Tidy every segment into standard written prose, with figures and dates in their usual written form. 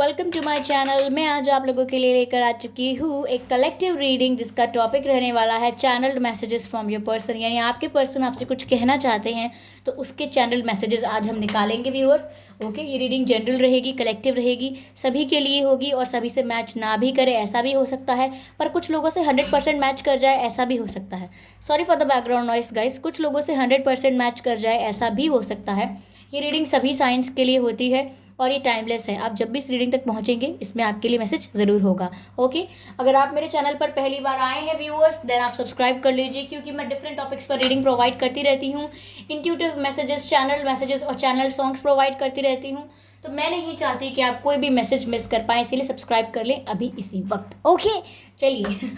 Welcome to my channel. मैं आज आप लोगों के लिए लेकर आ चुकी हूँ एक कलेक्टिव रीडिंग जिसका टॉपिक रहने वाला है channelled messages from your person. यानी आपके पर्सन आपसे कुछ कहना चाहते हैं तो उसके चैनल्ड मैसेजेस आज हम निकालेंगे व्यूअर्स। ओके, ये रीडिंग जनरल रहेगी, कलेक्टिव रहेगी, सभी के लिए होगी और सभी से मैच ना भी करे ऐसा भी हो सकता है, पर कुछ लोगों से 100% मैच कर जाए ऐसा भी हो सकता है। Sorry for the background noise guys, कुछ लोगों से 100% मैच कर जाए ऐसा भी हो सकता है। ये रीडिंग सभी साइंस के लिए होती है और ये टाइमलेस है। आप जब भी इस रीडिंग तक पहुंचेंगे इसमें आपके लिए मैसेज ज़रूर होगा। ओके, अगर आप मेरे चैनल पर पहली बार आए हैं व्यूअर्स, देन आप सब्सक्राइब कर लीजिए क्योंकि मैं डिफरेंट टॉपिक्स पर रीडिंग प्रोवाइड करती रहती हूँ। इंट्यूटिव मैसेजेस, चैनल मैसेजेस और चैनल सॉन्ग्स प्रोवाइड करती रहती हूँ। तो मैं नहीं चाहती कि आप कोई भी मैसेज मिस कर पाएँ, इसीलिए सब्सक्राइब कर लें अभी इसी वक्त। ओके चलिए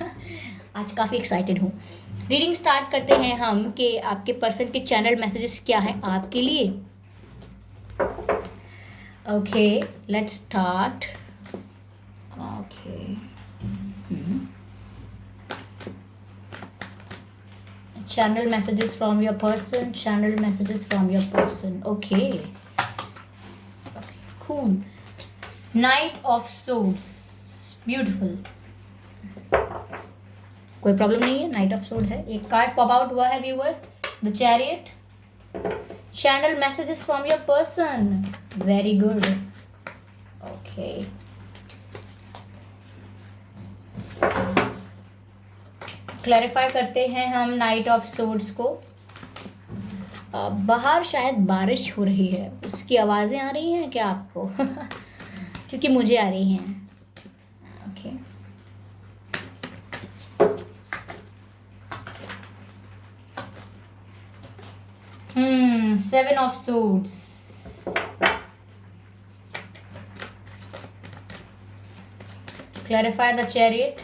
आज काफ़ी एक्साइटेड हूँ। रीडिंग स्टार्ट करते हैं हम कि आपके पर्सन के चैनल मैसेजेस क्या हैं आपके लिए। Okay, let's start. Okay. Channel messages from your person. Channel messages from your person. Okay. Okay. Cool. Knight of Swords. Beautiful. कोई प्रॉब्लम नहीं है, नाइट ऑफ सोर्ड्स है। एक कार्ड पॉप आउट हुआ है viewers, the chariot. Channel messages from your person. Very good. Okay. Clarify करते हैं हम नाइट ऑफ सोर्ड्स को। बाहर शायद बारिश हो रही है, उसकी आवाज़ें आ रही हैं क्या आपको? क्योंकि मुझे आ रही हैं। Okay, seven of swords. Clarify the chariot.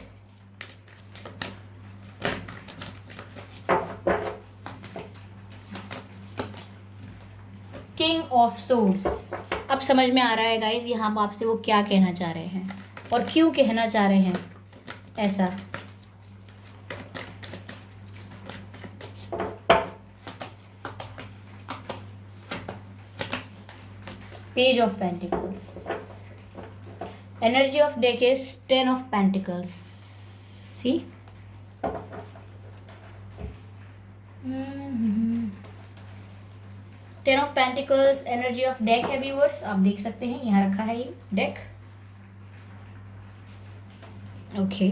King of Swords. अब समझ में आ रहा है गाइज यहाँ आपसे वो क्या कहना चाह रहे हैं और क्यों कहना चाह रहे हैं ऐसा। Page of Pentacles. Energy of deck is 10 of Pentacles. See? Ten of Pentacles, energy of deck है viewers, आप देख सकते हैं यहाँ रखा है ये deck. Okay.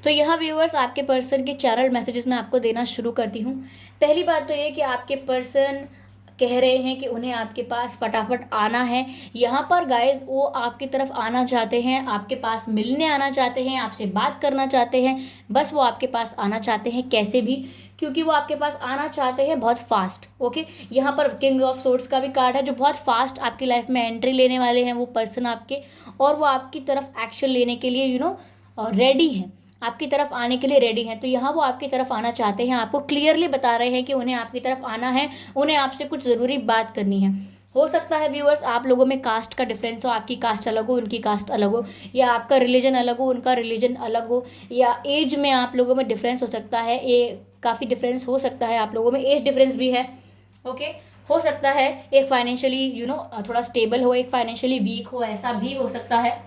तो यहाँ व्यूअर्स आपके पर्सन के चैनल मैसेजेस मैं आपको देना शुरू करती हूँ। पहली बात तो ये कि आपके पर्सन कह रहे हैं कि उन्हें आपके पास फटाफट आना है। यहाँ पर गाइज वो आपकी तरफ आना चाहते हैं, आपके पास मिलने आना चाहते हैं, आपसे बात करना चाहते हैं। बस वो आपके पास आना चाहते हैं कैसे भी, क्योंकि वो आपके पास आना चाहते हैं बहुत फास्ट। ओके, यहाँ पर किंग ऑफ सोर्ड्स का भी कार्ड है जो बहुत फास्ट आपकी लाइफ में एंट्री लेने वाले हैं वो पर्सन आपके, और वो आपकी तरफ एक्शन लेने के लिए रेडी हैं, आपकी तरफ आने के लिए रेडी हैं। तो यहाँ वो आपकी तरफ आना चाहते हैं, आपको क्लियरली बता रहे हैं कि उन्हें आपकी तरफ आना है, उन्हें आपसे कुछ ज़रूरी बात करनी है। हो सकता है व्यूअर्स आप लोगों में कास्ट का डिफरेंस हो, आपकी कास्ट अलग हो, उनकी कास्ट अलग हो, या आपका रिलीजन अलग हो, उनका रिलीजन अलग हो, या एज में आप लोगों में डिफरेंस हो सकता है। ये काफ़ी डिफरेंस हो सकता है, आप लोगों में एज डिफरेंस भी है। ओके, हो सकता है एक फाइनेंशियली थोड़ा स्टेबल हो, एक फाइनेंशियली वीक हो, ऐसा भी हो सकता है।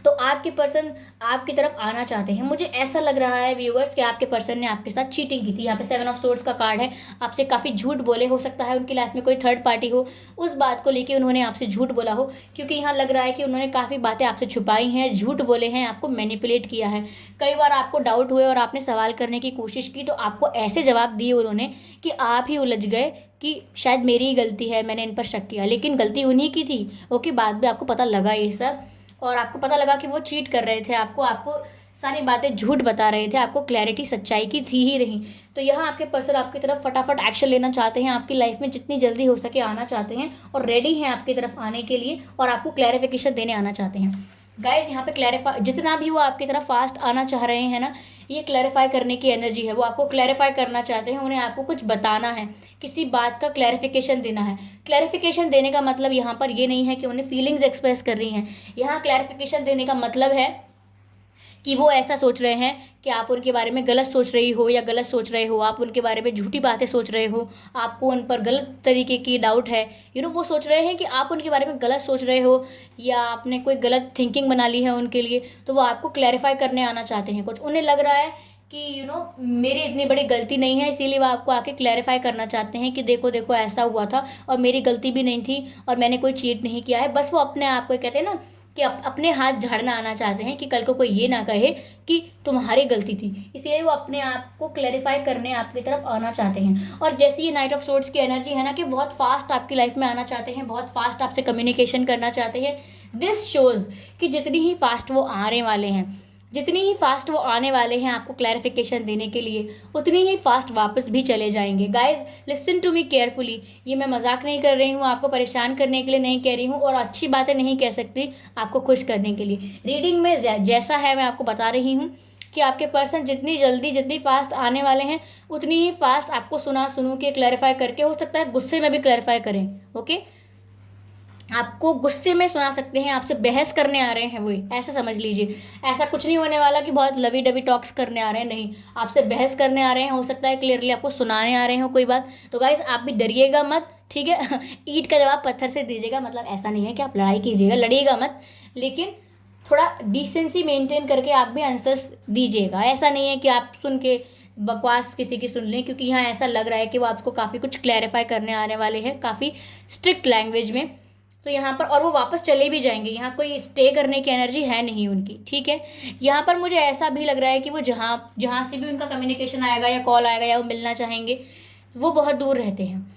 तो आपके पर्सन आपकी तरफ आना चाहते हैं। मुझे ऐसा लग रहा है व्यूअर्स कि आपके पर्सन ने आपके साथ चीटिंग की थी। यहाँ पे सेवन ऑफ सोर्ड्स का कार्ड है, आपसे काफ़ी झूठ बोले। हो सकता है उनकी लाइफ में कोई थर्ड पार्टी हो, उस बात को लेके उन्होंने आपसे झूठ बोला हो, क्योंकि यहाँ लग रहा है कि उन्होंने काफ़ी बातें आपसे छुपाई हैं, झूठ बोले हैं, आपको मैनिपुलेट किया है। कई बार आपको डाउट हुए और आपने सवाल करने की कोशिश की तो आपको ऐसे जवाब दिए उन्होंने कि आप ही उलझ गए कि शायद मेरी ही गलती है, मैंने इन पर शक किया, लेकिन गलती उन्हीं की थी। ओके, बाद में आपको पता लगा ये सब, और आपको पता लगा कि वो चीट कर रहे थे, आपको सारी बातें झूठ बता रहे थे, आपको क्लैरिटी सच्चाई की थी ही नहीं। तो यहाँ आपके पर्सन आपकी तरफ फटाफट एक्शन लेना चाहते हैं, आपकी लाइफ में जितनी जल्दी हो सके आना चाहते हैं और रेडी हैं आपकी तरफ आने के लिए, और आपको क्लैरिफिकेशन देने आना चाहते हैं। गाइज यहाँ पे क्लैरिफाई, जितना भी वो आपकी तरफ फास्ट आना चाह रहे हैं ना, ये क्लैरिफाई करने की एनर्जी है। वो आपको क्लैरिफाई करना चाहते हैं, उन्हें आपको कुछ बताना है, किसी बात का क्लैरिफिकेशन देना है। क्लैरिफिकेशन देने का मतलब यहाँ पर ये नहीं है कि उन्हें फीलिंग्स एक्सप्रेस कर रही हैं। यहाँ क्लैरिफिकेशन देने का मतलब है कि वो ऐसा सोच रहे हैं कि आप उनके बारे में गलत सोच रही हो या गलत सोच रहे हो, आप उनके बारे में झूठी बातें सोच रहे हो, आपको उन पर गलत तरीके की डाउट है। वो सोच रहे हैं कि आप उनके बारे में गलत सोच रहे हो या आपने कोई गलत थिंकिंग बना ली है उनके लिए, तो वो आपको क्लैरिफाई करने आना चाहते हैं। कुछ उन्हें लग रहा है कि मेरी इतनी बड़ी गलती नहीं है, इसीलिए वो आपको आके क्लैरिफाई करना चाहते हैं कि देखो देखो ऐसा हुआ था और मेरी गलती भी नहीं थी और मैंने कोई चीट नहीं किया है। बस वो अपने आप को कहते हैं ना कि अपने हाथ झाड़ना आना चाहते हैं कि कल को कोई ये ना कहे कि तुम्हारी गलती थी, इसलिए वो अपने आप को क्लैरिफाई करने आपकी तरफ आना चाहते हैं। और जैसे ये नाइट ऑफ सोर्ड्स की एनर्जी है ना कि बहुत फास्ट आपकी लाइफ में आना चाहते हैं, बहुत फास्ट आपसे कम्युनिकेशन करना चाहते हैं। दिस शोज कि जितनी ही फास्ट वो आने वाले हैं, जितनी ही फास्ट वो आने वाले हैं आपको क्लैरिफिकेशन देने के लिए, उतनी ही फास्ट वापस भी चले जाएंगे। Guys listen to me carefully, ये मैं मजाक नहीं कर रही हूँ, आपको परेशान करने के लिए नहीं कह रही हूँ और अच्छी बातें नहीं कह सकती, आपको खुश करने के लिए। रीडिंग में जैसा है मैं आपको बता रही हूँ कि आपके पर्सन जितनी जल्दी जितनी फास्ट आने वाले हैं, उतनी ही फास्ट आपको सुनू के क्लैरिफाई करके, हो सकता है गुस्से में भी क्लैरिफाई करें। ओके, आपको गुस्से में सुना सकते हैं, आपसे बहस करने आ रहे हैं, वो ऐसा समझ लीजिए। ऐसा कुछ नहीं होने वाला कि बहुत लवी डवी टॉक्स करने आ रहे हैं, नहीं, आपसे बहस करने आ रहे हैं। हो सकता है क्लियरली आपको सुनाने आ रहे हो कोई बात। तो गाइस आप भी डरिएगा मत, ठीक है। ईंट का जवाब पत्थर से दीजिएगा, मतलब ऐसा नहीं है कि आप लड़ाई कीजिएगा, लड़िएगा मत, लेकिन थोड़ा डिसेंसी मेंटेन करके आप भी आंसर्स दीजिएगा। ऐसा नहीं है कि आप सुन के बकवास किसी की सुन लें, क्योंकि यहाँ ऐसा लग रहा है कि वो आपको काफ़ी कुछ क्लैरिफाई करने आने वाले हैं, काफ़ी स्ट्रिक्ट लैंग्वेज में। तो यहाँ पर, और वो वापस चले भी जाएंगे, यहाँ कोई स्टे करने की एनर्जी है नहीं उनकी, ठीक है। यहाँ पर मुझे ऐसा भी लग रहा है कि वो जहाँ जहाँ से भी उनका कम्युनिकेशन आएगा या कॉल आएगा या वो मिलना चाहेंगे, वो बहुत दूर रहते हैं।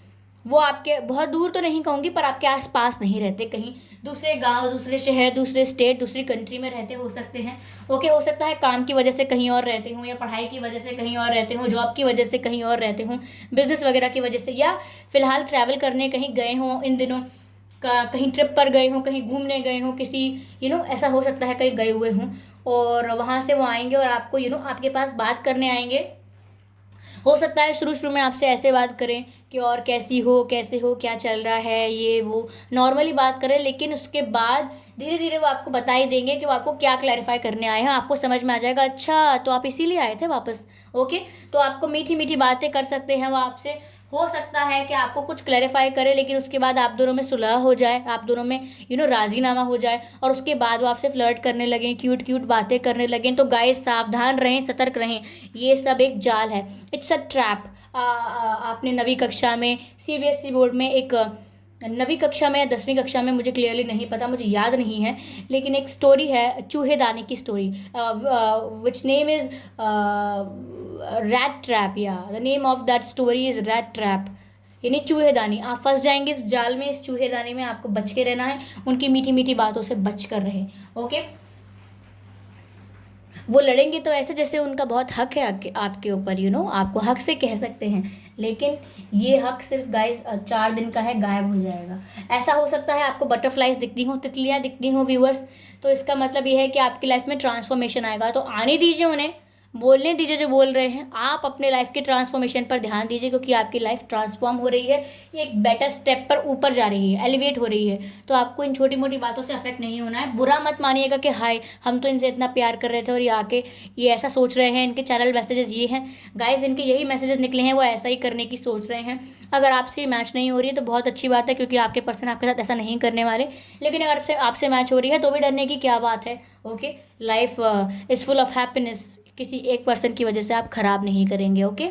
वो आपके बहुत दूर तो नहीं कहूँगी, पर आपके आस पास नहीं रहते, कहीं दूसरे गांव, दूसरे शहर, दूसरे स्टेट, दूसरी कंट्री में रहते हो सकते हैं। ओके, हो सकता है काम की वजह से कहीं और रहते हों, या पढ़ाई की वजह से कहीं और रहते हों, जॉब की वजह से कहीं और रहते हों, बिजनेस वगैरह की वजह से, या फिलहाल ट्रैवल करने कहीं गए हों इन दिनों, कहीं ट्रिप पर गए हों, कहीं घूमने गए हों, किसी ऐसा हो सकता है कहीं गए हुए हों, और वहाँ से वो आएंगे और आपको आपके पास बात करने आएंगे। हो सकता है शुरू शुरू में आपसे ऐसे बात करें कि और कैसी हो, कैसे हो, क्या चल रहा है, ये वो नॉर्मली बात करें, लेकिन उसके बाद धीरे धीरे वो आपको बता ही देंगे कि वो आपको क्या क्लैरिफाई करने आए हैं। आपको समझ में आ जाएगा, अच्छा तो आप इसीलिए आए थे वापस। ओके, तो आपको मीठी मीठी बातें कर सकते हैं वो आपसे। हो सकता है कि आपको कुछ क्लैरिफाई करे, लेकिन उसके बाद आप दोनों में सुलह हो जाए, आप दोनों में राजीनामा हो जाए, और उसके बाद वो आपसे फ्लर्ट करने लगें, क्यूट क्यूट बातें करने लगें। तो गाइस सावधान रहें, सतर्क रहें, ये सब एक जाल है, इट्स अ ट्रैप। आपने नवीं कक्षा में सीबीएसई बोर्ड में एक नवीं कक्षा में या 10वीं कक्षा में, मुझे क्लियरली नहीं पता, मुझे याद नहीं है, लेकिन एक स्टोरी है चूहेदानी की story, which name is rat trap, या the name of that story is rat trap, यानी चूहेदानी। आप फंस जाएंगे इस जाल में, इस चूहेदानी में आपको बच के रहना है, उनकी मीठी मीठी बातों से बच कर रहे। ओके, वो लड़ेंगे तो ऐसे जैसे उनका बहुत हक है आपके ऊपर, आपको हक से कह सकते हैं, लेकिन ये हक सिर्फ गाइस 4 दिन का है, गायब हो जाएगा। ऐसा हो सकता है आपको बटरफ्लाइज दिखती हों, तितलियां दिखती हों व्यूअर्स, तो इसका मतलब ये है कि आपकी लाइफ में ट्रांसफॉर्मेशन आएगा। तो आने दीजिए उन्हें, बोलने दीजिए जो बोल रहे हैं, आप अपने लाइफ के ट्रांसफॉर्मेशन पर ध्यान दीजिए, क्योंकि आपकी लाइफ ट्रांसफॉर्म हो रही है, एक बेटर स्टेप पर ऊपर जा रही है, एलिवेट हो रही है। तो आपको इन छोटी मोटी बातों से अफेक्ट नहीं होना है। बुरा मत मानिएगा कि हाय हम तो इनसे इतना प्यार कर रहे थे और ये आके ये ऐसा सोच रहे हैं, इनके चैनल मैसेजेस ये हैं। गाइस इनके यही मैसेजेस निकले हैं, वो ऐसा ही करने की सोच रहे हैं। अगर आपसे मैच नहीं हो रही है तो बहुत अच्छी बात है, क्योंकि आपके पर्सन आपके साथ ऐसा नहीं करने वाले। लेकिन अगर आपसे मैच हो रही है तो भी डरने की क्या बात है। Okay, life is full of happiness, किसी एक पर्सन की वजह से आप खराब नहीं करेंगे। Okay,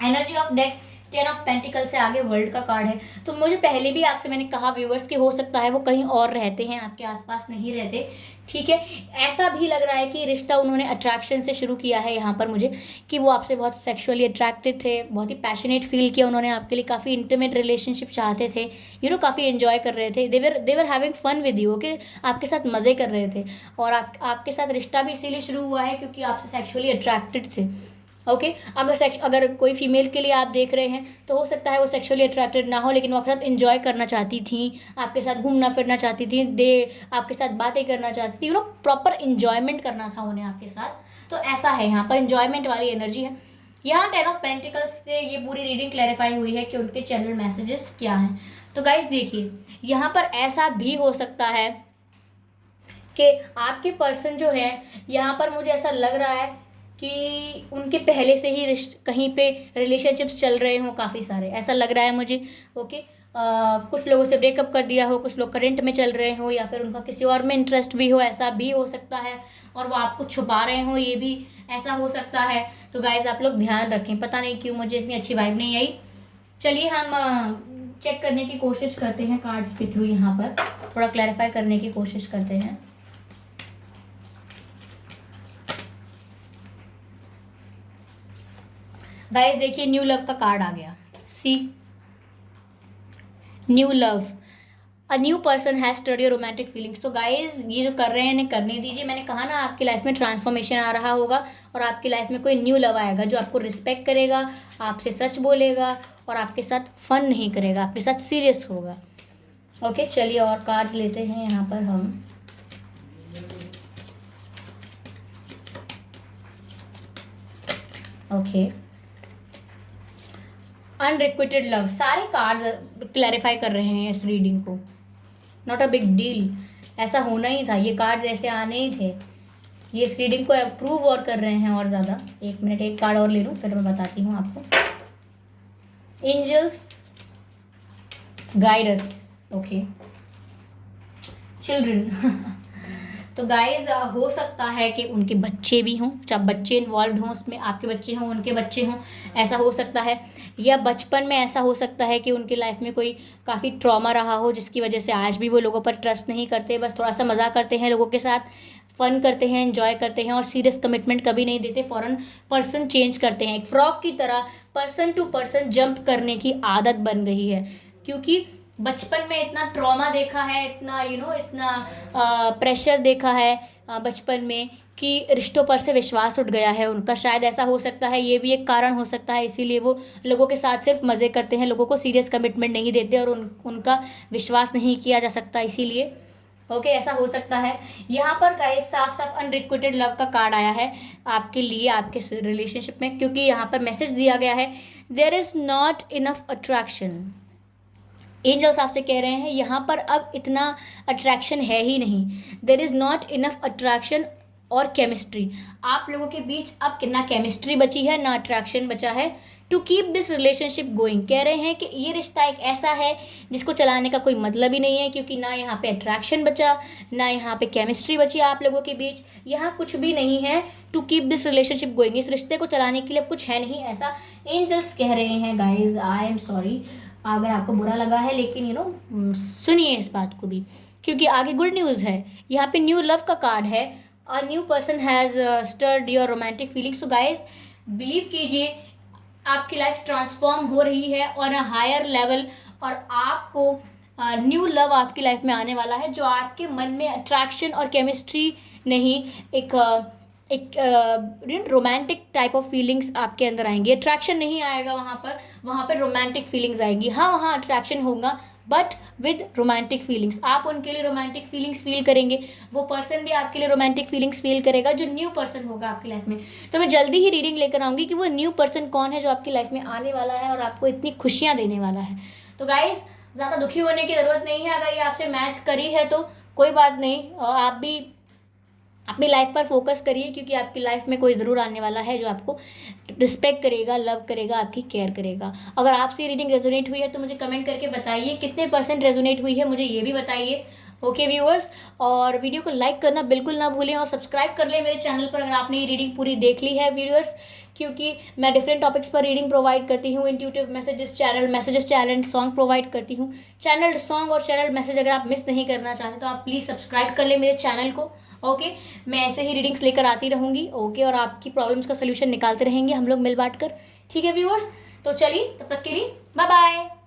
energy of deck 10 of pentacle से आगे वर्ल्ड का कार्ड है। तो मुझे पहले भी आपसे मैंने कहा व्यूअर्स कि हो सकता है वो कहीं और रहते हैं, आपके आसपास नहीं रहते, ठीक है। ऐसा भी लग रहा है कि रिश्ता उन्होंने अट्रैक्शन से शुरू किया है यहाँ पर मुझे, कि वो आपसे बहुत सेक्सुअली अट्रैक्टेड थे, बहुत ही पैशनेट फील किया उन्होंने आपके लिए, काफ़ी इंटीमेट रिलेशनशिप चाहते थे, काफ़ी एंजॉय कर रहे थे, they were having fun with you. Okay, आपके साथ मज़े कर रहे थे, और आपके साथ रिश्ता भी इसीलिए शुरू हुआ है क्योंकि आपसे सेक्सुअली अट्रैक्टेड थे। ओके, अगर कोई फीमेल के लिए आप देख रहे हैं तो हो सकता है वो सेक्सुअली अट्रैक्टेड ना हो, लेकिन वो आपके साथ एंजॉय करना चाहती थी, आपके साथ घूमना फिरना चाहती थी, आपके साथ बातें करना चाहती थी, प्रॉपर इंजॉयमेंट करना था उन्हें आपके साथ। तो ऐसा है, यहाँ पर इंजॉयमेंट वाली एनर्जी है। यहाँ 10 ऑफ पेंटिकल्स से ये पूरी रीडिंग क्लैरिफाई हुई है कि उनके चैनल मैसेजेस क्या हैं। तो गाइस देखिए, यहाँ पर ऐसा भी हो सकता है कि आपके पर्सन जो है यहाँ पर मुझे ऐसा लग रहा है कि उनके पहले से ही कहीं पे रिलेशनशिप्स चल रहे हों काफ़ी सारे, ऐसा लग रहा है मुझे। ओके, कुछ लोगों से ब्रेकअप कर दिया हो, कुछ लोग करंट में चल रहे हो, या फिर उनका किसी और में इंटरेस्ट भी हो, ऐसा भी हो सकता है, और वो आपको छुपा रहे हो, ये भी ऐसा हो सकता है। तो गाइज आप लोग ध्यान रखें, पता नहीं क्यों मुझे इतनी अच्छी वाइब नहीं आई। चलिए हम चेक करने की कोशिश करते हैं कार्ड्स के थ्रू, यहाँ पर थोड़ा क्लैरिफाई करने की कोशिश करते हैं। गाइस देखिए, न्यू लव का कार्ड आ गया। See, new love, a new person has stirred your romantic feelings. तो गाइज ये जो कर रहे हैं इन्हें करने दीजिए। मैंने कहा ना, आपकी लाइफ में ट्रांसफॉर्मेशन आ रहा होगा और आपकी लाइफ में कोई न्यू लव आएगा जो आपको रिस्पेक्ट करेगा, आपसे सच बोलेगा और आपके साथ फन नहीं करेगा, आपके साथ सीरियस होगा। ओके, चलिए और कार्ड्स लेते हैं यहाँ पर हम। ओके, अनरिक्विटेड लव, सारे कार्ड क्लैरिफाई कर रहे हैं इस रीडिंग को। नॉट अ बिग डील, ऐसा होना ही था, ये कार्ड ऐसे आने ही थे। ये इस रीडिंग को अप्रूव और कर रहे हैं और ज़्यादा। एक मिनट, एक कार्ड और ले लूँ फिर मैं बताती हूँ आपको। Angels guide us, okay, children. तो गाइज हो सकता है कि उनके बच्चे भी हों, चाहे बच्चे इन्वॉल्व हों उसमें, आपके बच्चे हों, उनके बच्चे हों, ऐसा हो सकता है। या बचपन में ऐसा हो सकता है कि उनकी लाइफ में कोई काफ़ी ट्रॉमा रहा हो जिसकी वजह से आज भी वो लोगों पर ट्रस्ट नहीं करते, बस थोड़ा सा मज़ा करते हैं लोगों के साथ, फ़न करते हैं, एंजॉय करते हैं और सीरियस कमिटमेंट कभी नहीं देते, फ़ौरन पर्सन चेंज करते हैं। एक फ्रॉक की तरह पर्सन टू पर्सन जंप करने की आदत बन गई है, क्योंकि बचपन में इतना ट्रॉमा देखा है, इतना इतना प्रेशर देखा है बचपन में कि रिश्तों पर से विश्वास उठ गया है उनका। शायद ऐसा हो सकता है, ये भी एक कारण हो सकता है, इसीलिए वो लोगों के साथ सिर्फ मज़े करते हैं, लोगों को सीरियस कमिटमेंट नहीं देते और उनका विश्वास नहीं किया जा सकता, इसीलिए। ओके, ऐसा हो सकता है। यहाँ पर गाइस साफ साफ अनरिक्विटेड लव का कार्ड आया है आपके लिए, आपके रिलेशनशिप में, क्योंकि यहाँ पर मैसेज दिया गया है, there is not enough attraction. Angels आपसे कह रहे हैं यहाँ पर अब इतना अट्रैक्शन है ही नहीं, there is not enough attraction और केमिस्ट्री। आप लोगों के बीच अब ना केमिस्ट्री बची है, ना अट्रैक्शन बचा है to keep this relationship going. कह रहे हैं कि ये रिश्ता एक ऐसा है जिसको चलाने का कोई मतलब ही नहीं है, क्योंकि ना यहाँ पे अट्रैक्शन बचा, ना यहाँ पे केमिस्ट्री बची आप लोगों के बीच, यहाँ कुछ भी नहीं है to keep this relationship going. इस रिश्ते को चलाने के लिए अब कुछ है नहीं, ऐसा एंजल्स कह रहे हैं। गाइज आई एम सॉरी अगर आपको बुरा लगा है, लेकिन सुनिए इस बात को भी, क्योंकि आगे गुड न्यूज़ है। यहाँ पे न्यू लव का कार्ड है, a new person has stirred your romantic feelings. तो गाइज बिलीव कीजिए, आपकी लाइफ ट्रांसफॉर्म हो रही है ऑन अ हायर लेवल, और आपको न्यू लव आपकी लाइफ में आने वाला है, जो आपके मन में अट्रैक्शन और केमिस्ट्री नहीं, एक रोमांटिक टाइप ऑफ फीलिंग्स आपके अंदर आएंगी। अट्रैक्शन नहीं आएगा वहाँ पर रोमांटिक फीलिंग्स आएंगी। हाँ, वहाँ अट्रैक्शन होगा बट विद रोमांटिक फीलिंग्स। आप उनके लिए रोमांटिक फीलिंग्स फील करेंगे, वो पर्सन भी आपके लिए रोमांटिक फीलिंग्स फील करेगा, जो न्यू पर्सन होगा आपकी लाइफ में। तो मैं जल्दी ही रीडिंग लेकर आऊँगी कि वो न्यू पर्सन कौन है जो आपकी लाइफ में आने वाला है और आपको इतनी खुशियाँ देने वाला है। तो गाइज ज़्यादा दुखी होने की ज़रूरत नहीं है, अगर ये आपसे मैच करी है तो कोई बात नहीं, आप भी अपनी लाइफ पर फोकस करिए, क्योंकि आपकी लाइफ में कोई ज़रूर आने वाला है जो आपको रिस्पेक्ट करेगा, लव करेगा, आपकी केयर करेगा। अगर आपसे रीडिंग रेजोनेट हुई है तो मुझे कमेंट करके बताइए कितने % रेजोनेट हुई है, मुझे ये भी बताइए। ओके व्यूअर्स, और वीडियो को लाइक करना बिल्कुल ना भूलें और सब्सक्राइब कर लें मेरे चैनल पर अगर आपने ये रीडिंग पूरी देख ली है व्यूअर्स, क्योंकि मैं डिफरेंट टॉपिक्स पर रीडिंग प्रोवाइड करती हूँ। Intuitive messages channel song provide करती हूँ। चैनल सॉन्ग और चैनल मैसेज अगर आप मिस नहीं करना चाहते तो आप प्लीज़ सब्सक्राइब कर लें मेरे चैनल को। ओके, मैं ऐसे ही रीडिंग्स लेकर आती रहूँगी। ओके, और आपकी प्रॉब्लम्स का सोल्यूशन निकालते रहेंगे हम लोग मिल बांट कर। ठीक है व्यूअर्स, तो चलिए तब तक के लिए बाय बाय।